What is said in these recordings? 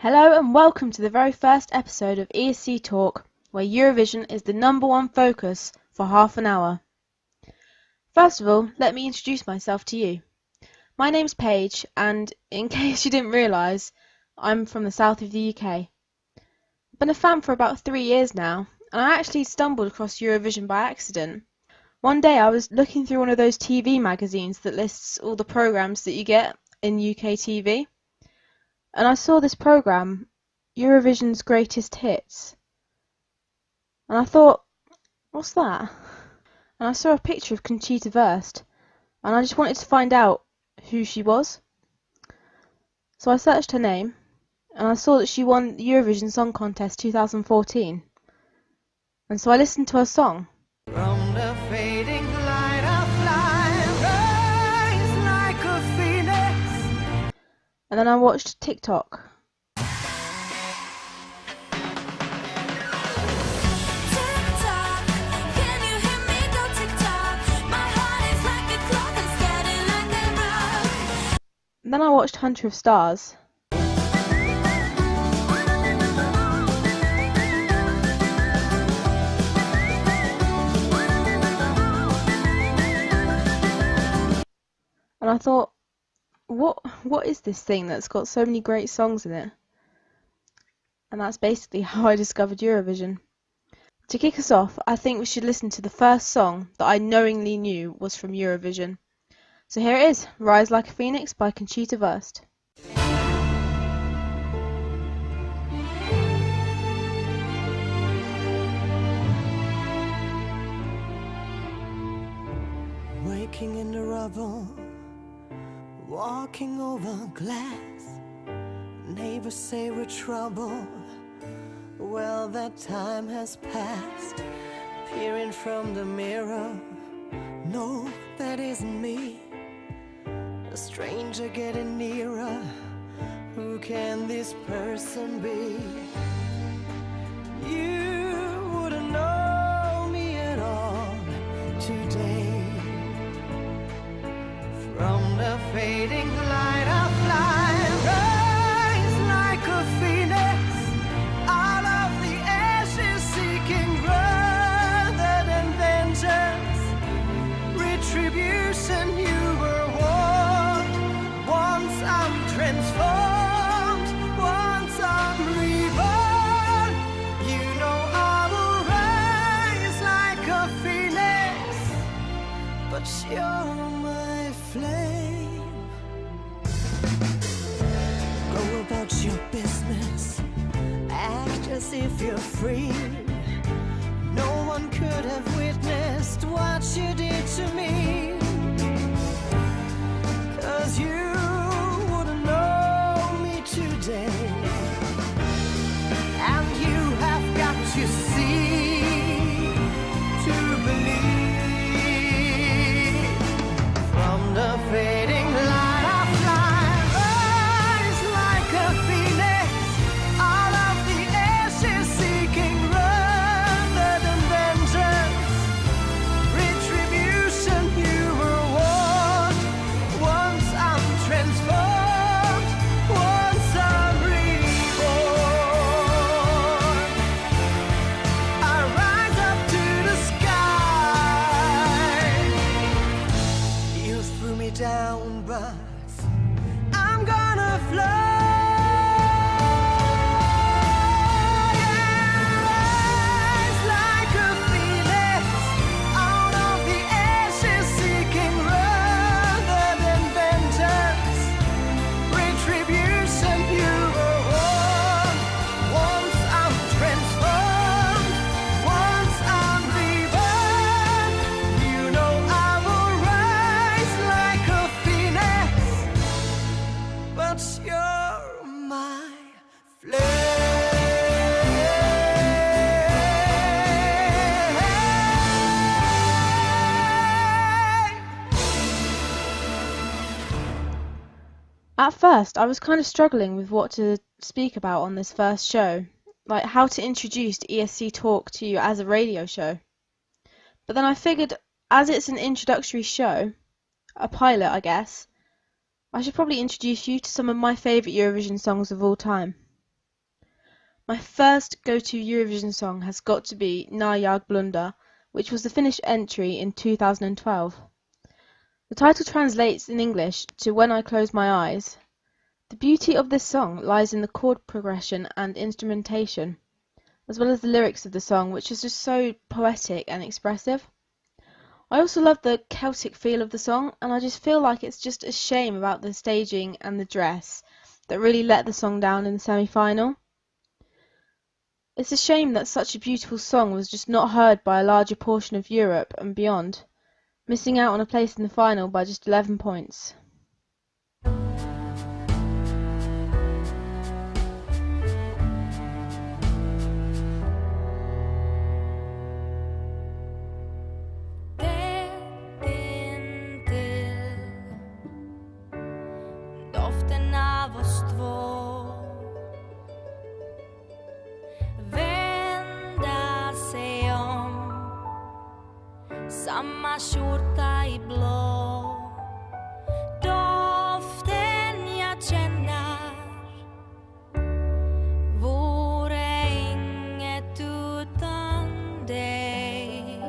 Hello and welcome to the very first episode of ESCtalk, where Eurovision is the #1 focus for half an hour. First of all, let me introduce myself to you. My name's Paige, and in case you didn't realise, I'm from the south of the UK. I've been a fan for about 3 years now, and I actually stumbled across Eurovision by accident. One day I was looking through one of those TV magazines that lists all the programmes that you get in UK TV. And I saw this programme, Eurovision's Greatest Hits. And I thought, what's that? And I saw a picture of Conchita Wurst, and I just wanted to find out who she was. So I searched her name, and I saw that she won the Eurovision Song Contest 2014. And so I listened to her song. From the fading light I fly, rise like a phoenix. And then I watched TikTok. And then I watched Hunter of Stars. And I thought, what is this thing that's got so many great songs in it? And that's basically how I discovered Eurovision. To kick us off, I think we should listen to the first song that I knowingly knew was from Eurovision. So here it is, Rise Like a Phoenix by Conchita Wurst. Waking in the rubble, walking over glass. Neighbors say we're trouble. Well, that time has passed. Peering from the mirror, no, that isn't me. A stranger getting nearer. Who can this person be? You wouldn't know me at all today. From the fading light I fly, rise like a phoenix, out of the ashes seeking rather than vengeance. Retribution you were warned, once I'm transformed, once I'm reborn. You know I will rise like a phoenix, but you're my flame. Go about your business, act as if you're free. No one could have witnessed what you did to me. 'Cause you wouldn't know me today. And you have got to see to believe. From the fading light I fly, rise like a phoenix, out of the ashes seeking rather than vengeance. Retribution you were warned, once I'm transformed, once I'm reborn. I rise up to the sky. You threw me down, but I'm gonna fly. Rise like a phoenix, out of the ashes seeking rather than vengeance. Retribution you were warned, once I'm transformed, once I'm reborn. You know I will rise like a phoenix, but you're my flame. At first, I was kind of struggling with what to speak about on this first show, like how to introduce ESCtalk to you as a radio show. But then I figured, as it's an introductory show, a pilot I guess, I should probably introduce you to some of my favourite Eurovision songs of all time. My first go-to Eurovision song has got to be När Jag Blundar, which was the Finnish entry in 2012. The title translates in English to When I Close My Eyes. The beauty of this song lies in the chord progression and instrumentation, as well as the lyrics of the song, which is just so poetic and expressive. I also love the Celtic feel of the song, and I just feel like it's just a shame about the staging and the dress that really let the song down in the semi-final. It's a shame that such a beautiful song was just not heard by a larger portion of Europe and beyond, missing out on a place in the final by just 11 points. Samma skjorta i blå, doften jag känner vore inget utan dig.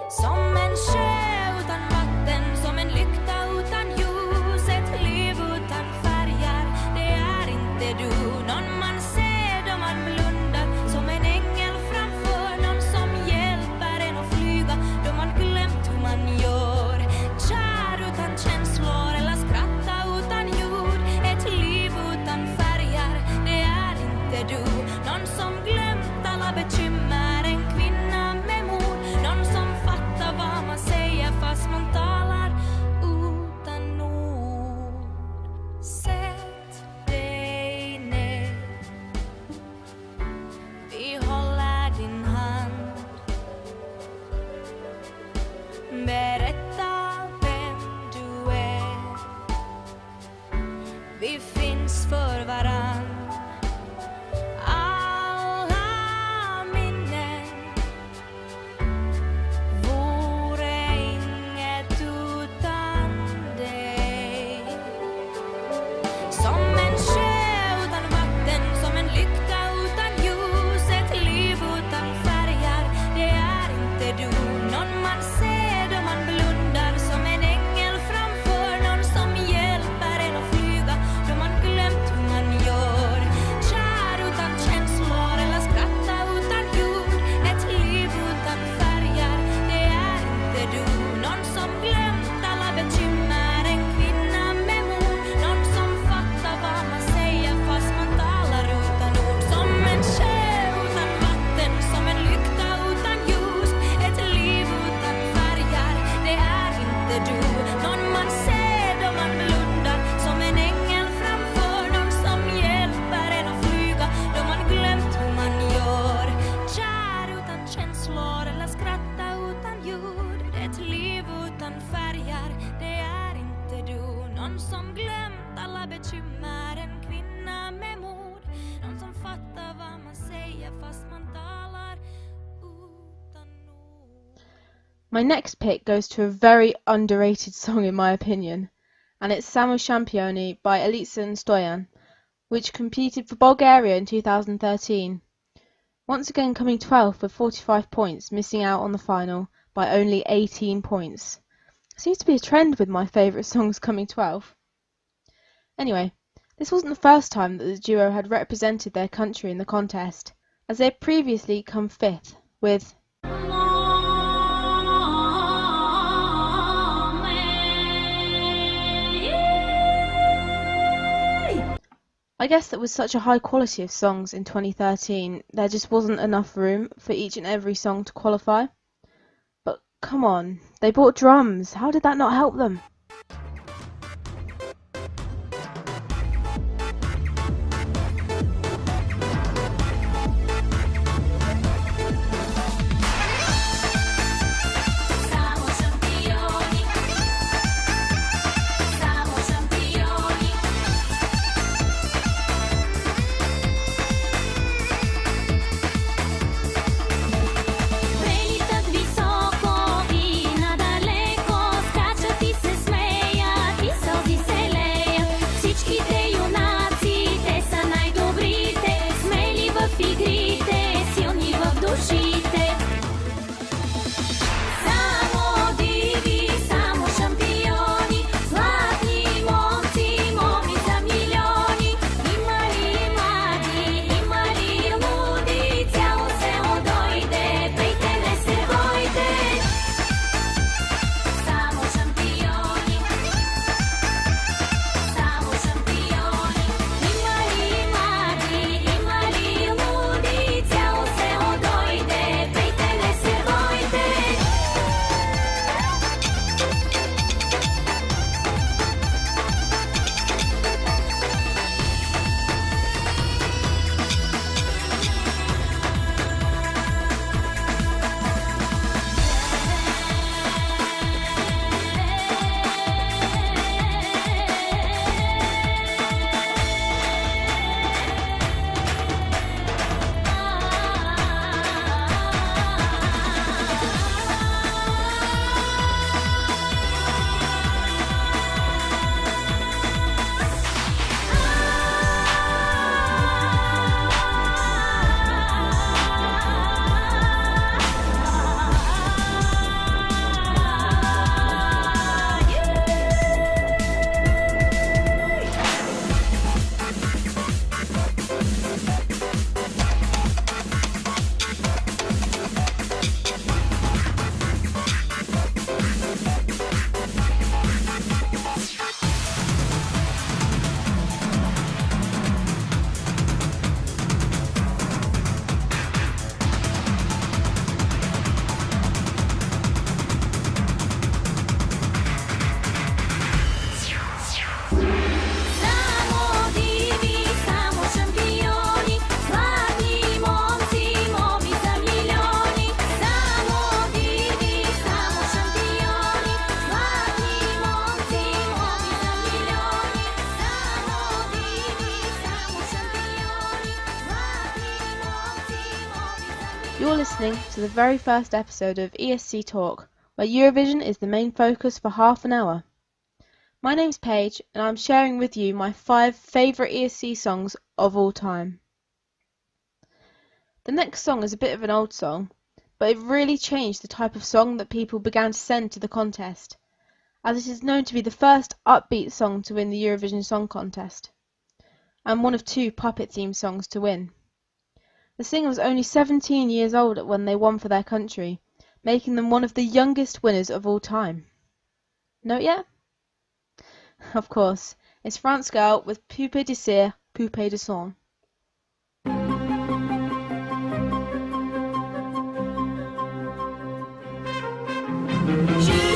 Som en sjö utan vatten, som en lykta utan ljus, ett liv utan färger, det är inte du. Någon man ser då man blundar, som en ängel framför, någon som hjälper en att flyga då man glömt hur man gör. Kär utan känslor eller skratta utan ljud, ett liv utan färger, det är inte du. Någon som glömt alla bekymmer, en kvinna med mod, någon som fattar vad man säger fast man talar utan ord. Sätt dig ner, vi håller din hand. Berätta vem du är, vi finns för varann. Alla minnen vore inget utan dig. Som en sjö utan vatten, som en lykta utan ljus, ett liv utan färger, det är inte du. Någon man ser då man blundar, som en ängel framför, någon som hjälper en att flyga då man glömt hur man gör. Kär utan känslor eller skratta utan ljud, ett liv utan färger, det är inte du. Någon som glömt alla bekymmer, en kvinna med mod, någon som fattar vad man säger fast man talar utan ord. Som en sjö utan vatten, som en lykta utan ljus, ett liv utan färger, det är inte du. Någon man ser då man blundar, som en ängel framför, någon som hjälper en att flyga då man glömt hur man gör. Kär utan känslor eller skratta utan ljud, ett liv utan färger, det är inte du. Någon som glömt alla bekymmer, en kvinna med mod, någon som fattar vad man säger fast man talar utan ord. My next pick goes to a very underrated song in my opinion, and it's Samo Shampioni by Elitsa and Stoyan, which competed for Bulgaria in 2013. Once again coming 12th with 45 points, missing out on the final by only 18 points. Seems to be a trend with my favourite songs coming 12th. Anyway, this wasn't the first time that the duo had represented their country in the contest, as they had previously come 5th with I guess that with such a high quality of songs in 2013, there just wasn't enough room for each and every song to qualify. But come on, they bought drums, how did that not help them? Samo Shampioni, Samo Shampioni. Prelitać wysoko i na daleko, skaczać i se You're listening to the very first episode of ESCtalk, where Eurovision is the main focus for half an hour. My name's Paige, and I'm sharing with you my 5 favourite ESC songs of all time. The next song is a bit of an old song, but it really changed the type of song that people began to send to the contest, as it is known to be the first upbeat song to win the Eurovision Song Contest, and one of 2 puppet-themed songs to win. The singer was only 17 years old when they won for their country, making them one of the youngest winners of all time. Know it yet? Of course, it's Gall with Poupée de Cire, Poupée de Sang. Je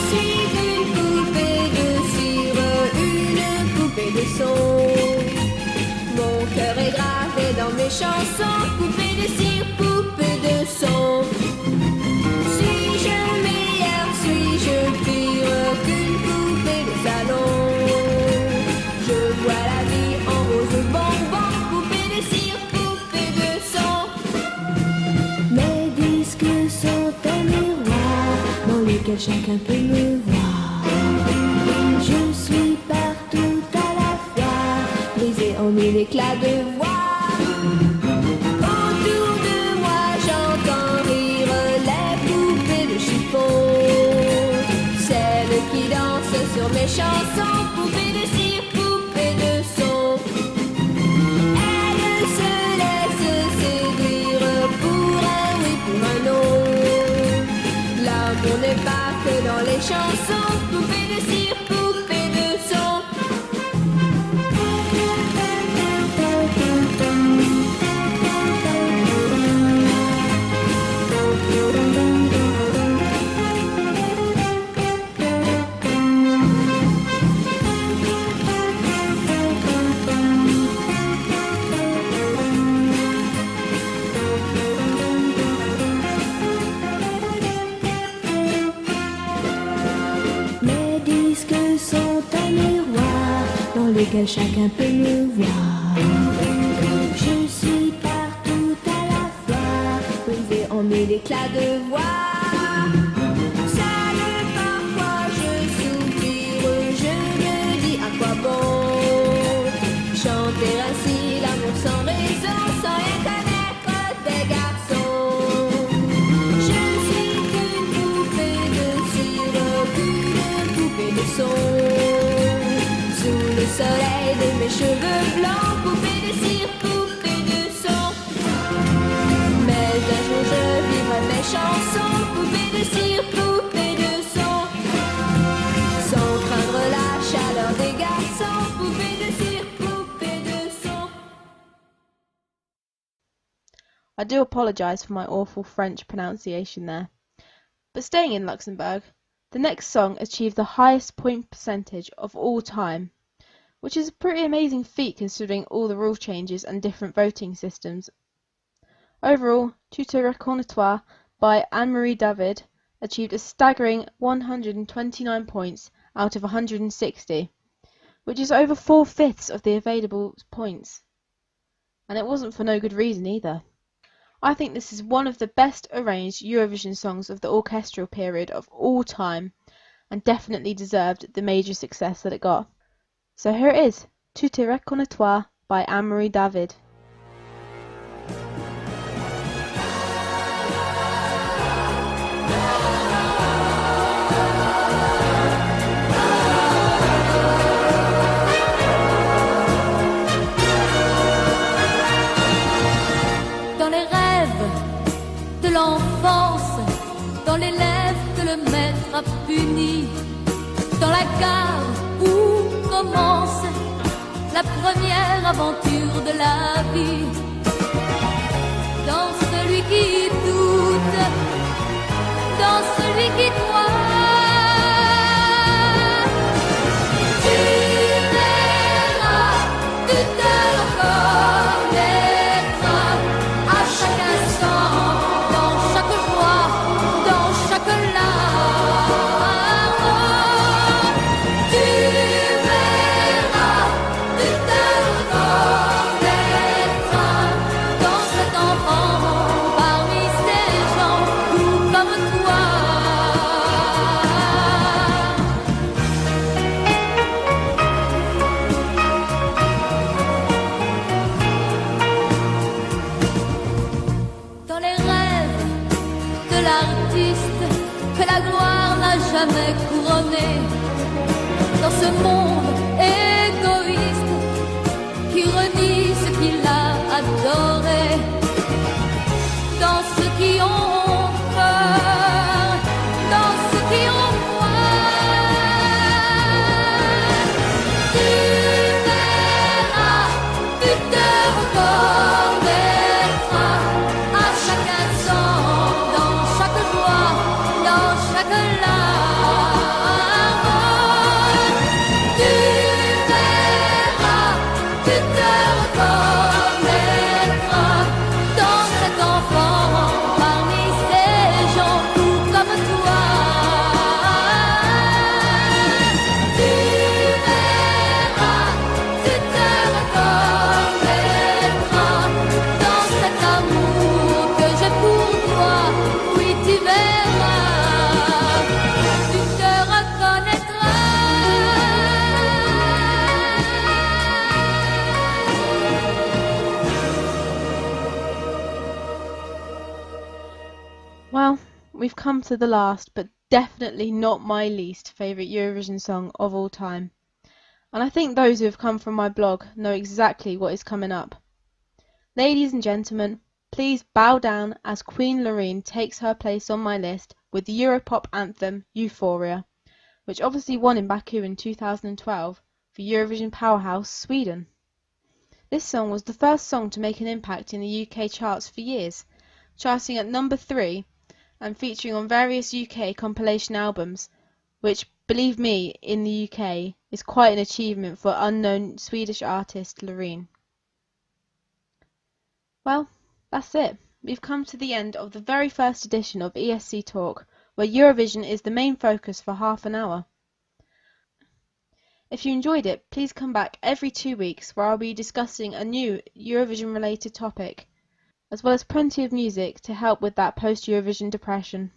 suis une poupée de cire, une poupée de son. Mon cœur est gravé dans mes chansons, poupée de cire, poupée de son. Suis-je meilleure, suis-je pire qu'une poupée de salon? Je vois la vie en rose bonbon, poupée de cire, poupée de son. Mes disques sont un miroir dans lequel chacun peut me voir. Je suis partout à la fois, brisée en 1000 éclats de voix. Autour de moi j'entends rire les poupées de chiffon, celles qui dansent sur mes chansons, poupées de cire, poupées de son. Elles se laissent séduire pour un oui, pour un non. L'amour n'est pas que dans les chansons, poupées de cire, poupées de son. Mes disques sont un miroir dans lequel chacun peut me voir. Je suis partout à la fois, brisée en 1000 éclats de voix. Seule parfois je soupire, je me dis à quoi bon chanter ainsi l'amour sans raison, sans rien connaître des garçons. Je suis qu'une poupée de cire, qu'une poupée de son. Sous le soleil de mes cheveux blancs, poupée de cire, poupée de son. Mais un jour je vivrai mes chansons, poupée de cire, poupée de son. Sans craindre la chaleur des garçons, poupée de cire, poupée de son. I do apologise for my awful French pronunciation there. But staying in Luxembourg, the next song achieved the highest point percentage of all time, which is a pretty amazing feat considering all the rule changes and different voting systems. Overall, Recconaitras by Anne-Marie David achieved a staggering 129 points out of 160, which is over 4/5 of the available points. And it wasn't for no good reason either. I think this is one of the best arranged Eurovision songs of the orchestral period of all time, and definitely deserved the major success that it got. So here it is, Recconaitras by Anne-Marie David. Dans les rêves de l'enfance, dans les lèvres que le maître a puni, dans la gare où commence la première aventure de la vie, dans celui qui doute, dans celui qui croit. Tu verras, tu te reconnaîtras à chaque instant, dans chaque joie, dans chaque larme. Tu verras, tu te reconnaîtras dans cet enfant par mystère. ce monde égoïste qui renie ce qu'il a adoré, dans ceux qui ont peur, dans ceux qui ont foi. Tu verras, tu te reconnaîtras à chaque instant, dans chaque joie, dans chaque larme. Tu verras, tu te reconnaîtras dans cet enfant parmi ces gens tout comme toi. Tu verras, tu te reconnaîtras dans cet amour que j'ai pour toi. Oui, tu verras, tu te reconnaîtras. Well, we've come to the last, but definitely not my least favourite Eurovision song of all time. And I think those who have come from my blog know exactly what is coming up. Ladies and gentlemen, please bow down as Queen Loreen takes her place on my list with the Europop anthem Euphoria, which obviously won in Baku in 2012 for Eurovision powerhouse Sweden. This song was the first song to make an impact in the UK charts for years, charting at number 3 and featuring on various UK compilation albums, which, believe me, in the UK is quite an achievement for unknown Swedish artist Loreen. Well, that's it. We've come to the end of the very first edition of ESCtalk, where Eurovision is the main focus for half an hour. If you enjoyed it, please come back every 2 weeks where I'll be discussing a new Eurovision related topic, as well as plenty of music to help with that post-Eurovision depression.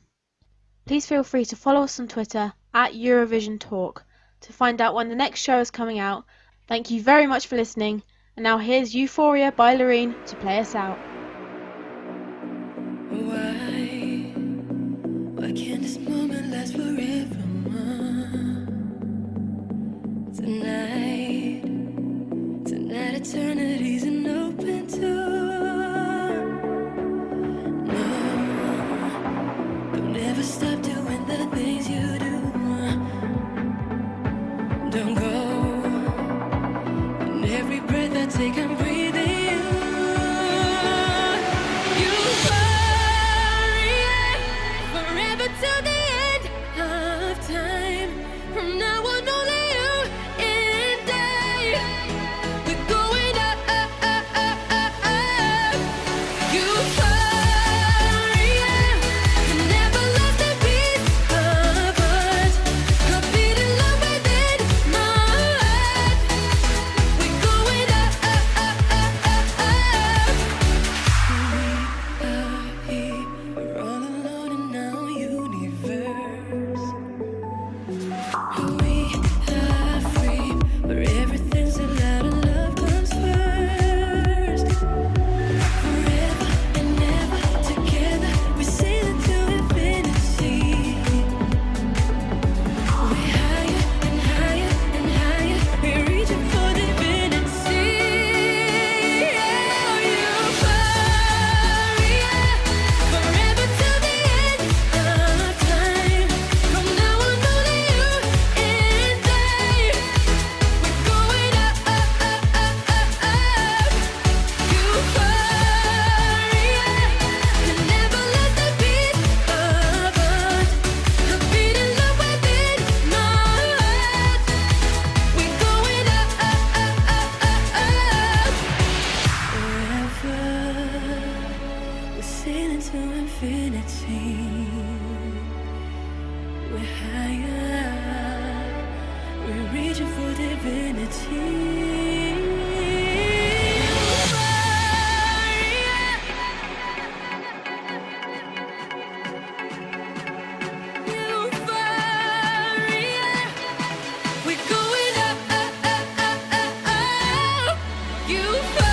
Please feel free to follow us on Twitter at Eurovision Talk to find out when the next show is coming out. Thank you very much for listening, and now here's Euphoria by Loreen to play us out. Why can't this moment last forever? Tonight eternity's an open door. No, don't ever stop doing the things you do. Don't go. And every breath I take, I'm breathing you. Euphoria, forever till the end of time. From now on, only you and I. We're going up, up, up, up, up, up. Euphoria, you never lost a piece of us. A beat in love within my heart. We're going up, up, up, up, up, up. We are here, we're all alone in our universe. We are free, where everything's allowed and love comes first. Forever and ever together, we sail into infinity. We're higher and higher and higher, we're reaching for divinity. Euphoria, forever till the end of time. From now on, only you and I. We're going up, up, up, up, up, up. Euphoria, you never lost a piece of us. A beat in love within my heart. We're going up, up, up, up, up, up. Forever, we're sailing to infinity. We're higher, we're reaching for divinity. Euphoria, we're going up, up, up, up, up, up. Euphoria.